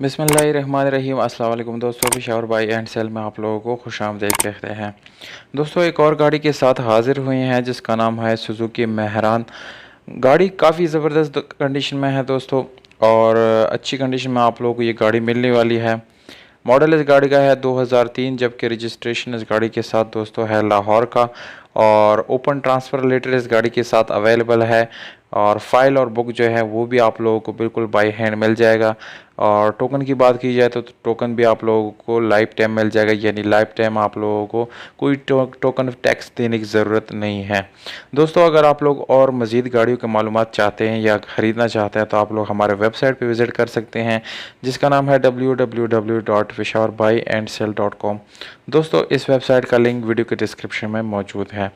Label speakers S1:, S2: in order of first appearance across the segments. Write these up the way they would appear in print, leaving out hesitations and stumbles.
S1: बिस्मिल्लाहिर्रहमानिर्रहीम। अस्सलाम वालेकुम दोस्तों, पेशावर बाई एंड सेल में आप लोगों को खुशामदीद कहते हैं। दोस्तों, एक और गाड़ी के साथ हाजिर हुए हैं जिसका नाम है सुजुकी मेहरान। गाड़ी काफ़ी ज़बरदस्त कंडीशन में है दोस्तों, और अच्छी कंडीशन में आप लोगों को ये गाड़ी मिलने वाली है। मॉडल इस गाड़ी का है 2003, जबकि रजिस्ट्रेशन इस गाड़ी के साथ दोस्तों है लाहौर का, और ओपन ट्रांसफ़र लेटर इस गाड़ी के साथ अवेलेबल है। और फाइल और बुक जो है वो भी आप लोगों को बिल्कुल बाई हैंड मिल जाएगा। और टोकन की बात की जाए तो टोकन भी आप लोगों को लाइफ टाइम मिल जाएगा, यानी लाइफ टाइम आप लोगों को कोई टोकन टैक्स देने की ज़रूरत नहीं है। दोस्तों, अगर आप लोग और मज़ीद गाड़ियों के मालूमात चाहते हैं या ख़रीदना चाहते हैं तो आप लोग हमारे वेबसाइट पर विज़िट कर सकते हैं, जिसका नाम है www.peshawarbuyandsell.com। दोस्तों, इस वेबसाइट का लिंक वीडियो के डिस्क्रिप्शन में मौजूद है।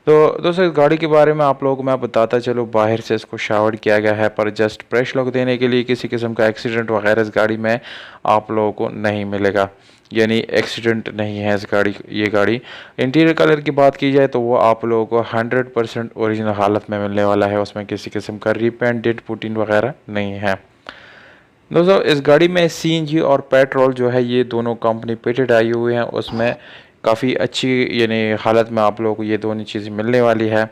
S1: तो दोस्तों, इस गाड़ी के बारे में आप लोगों को मैं बताता चलूँ। बाहर से इसको शावर किया गया है, पर जस्ट प्रेस लॉक देने के लिए किसी किस्म का एक्सीडेंट वगैरह इस गाड़ी में आप लोगों को नहीं मिलेगा, यानी एक्सीडेंट नहीं है इस गाड़ी। ये गाड़ी इंटीरियर कलर की बात की जाए तो वो आप लोगों को 100% ओरिजिनल हालत में मिलने वाला है। उसमें किसी किस्म का रीपेंट डेट पुटिन वगैरह नहीं है। दोस्तों, इस गाड़ी में सीएनजी और पेट्रोल जो है ये दोनों कंपनी पेटेड आई हुई हैं। उसमें काफ़ी अच्छी यानी हालत में आप लोगों को ये दोनों चीज़ें मिलने वाली है,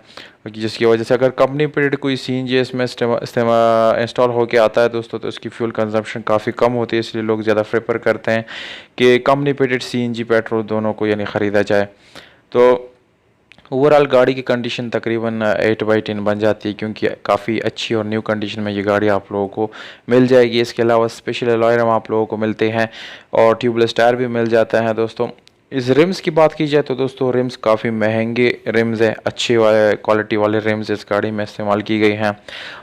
S1: जिसकी वजह से अगर कंपनी पेटेड कोई सीएनजी इसमें इंस्टॉल होके आता है दोस्तों, तो इसकी फ्यूल कंजम्पशन काफ़ी कम होती है। इसलिए लोग ज़्यादा प्रेफर करते हैं कि कंपनी पेटेड सीएनजी पेट्रोल दोनों को यानी ख़रीदा जाए। तो ओवरऑल गाड़ी की कंडीशन तकरीबन 8/10 बन जाती है, क्योंकि काफ़ी अच्छी और न्यू कंडीशन में ये गाड़ी आप लोगों को मिल जाएगी। इसके अलावा स्पेशल अलॉय रिम आप लोगों को मिलते हैं और ट्यूबलेस टायर भी मिल जाता है। दोस्तों, इस रिम्स की बात की जाए तो दोस्तों रिम्स काफ़ी महंगे रिम्स हैं, अच्छे वाले क्वालिटी वाले रिम्स इस गाड़ी में इस्तेमाल की गई हैं।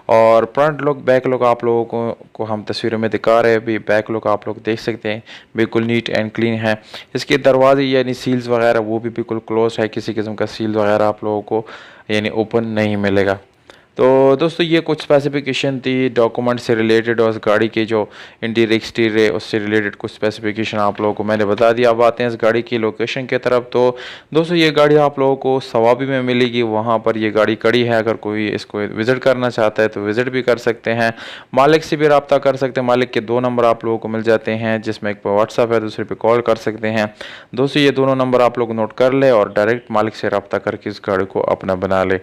S1: और फ्रंट लुक बैक लुक आप लोगों को हम तस्वीरों में दिखा रहे हैं। अभी बैक लुक आप लोग देख सकते हैं, बिल्कुल नीट एंड क्लीन है। इसके दरवाजे यानी सील्स वगैरह वो भी बिल्कुल क्लोज है, किसी किस्म का सील वगैरह आप लोगों को यानी ओपन नहीं मिलेगा। तो दोस्तों, ये कुछ स्पेसिफिकेशन थी डॉक्यूमेंट से रिलेटेड, और इस गाड़ी के जो इंटीरियर एक्सटीरियर है उससे रिलेटेड कुछ स्पेसिफिकेशन आप लोगों को मैंने बता दिया। अब आते हैं इस गाड़ी की लोकेशन की तरफ। तो दोस्तों, ये गाड़ी आप लोगों को सवाबी में मिलेगी, वहाँ पर ये गाड़ी खड़ी है। अगर कोई इसको विज़िट करना चाहता है तो विज़िट भी कर सकते हैं, मालिक से भी रब्ता कर सकते हैं। मालिक के 2 नंबर आप लोगों को मिल जाते हैं, जिसमें एक पर व्हाट्सअप है, दूसरे पर कॉल कर सकते हैं। दोस्तों, ये दोनों नंबर आप लोग नोट कर ले और डायरेक्ट मालिक से रब्ता करके इस गाड़ी को अपना बना ले।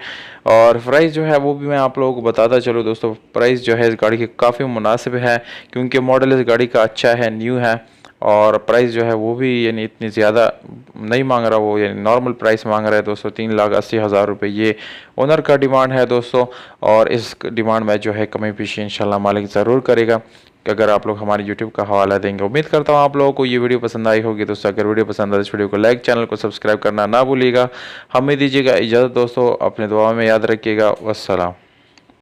S1: और प्राइस जो है वो भी मैं आप लोगों को बताता चलूँ। दोस्तों, प्राइस जो है इस गाड़ी की काफ़ी मुनासिब है, क्योंकि मॉडल इस गाड़ी का अच्छा है, न्यू है। और प्राइस जो है वो भी यानी इतनी ज़्यादा नहीं मांग रहा, वो यानी नॉर्मल प्राइस मांग रहा है दोस्तों। 3,80,000 रुपये ये ओनर का डिमांड है दोस्तों। और इस डिमांड में जो है कमी पेशी इंशाल्लाह मालिक ज़रूर करेगा, अगर आप लोग हमारे YouTube का हवाला देंगे। उम्मीद करता हूँ आप लोगों को ये वीडियो पसंद आई होगी दोस्तों। अगर वीडियो पसंद आए इस वीडियो को लाइक, चैनल को सब्सक्राइब करना ना भूलिएगा। हमें दीजिएगा इजाज़त दोस्तों, अपने दुआ में याद रखिएगा। वस्सलाम।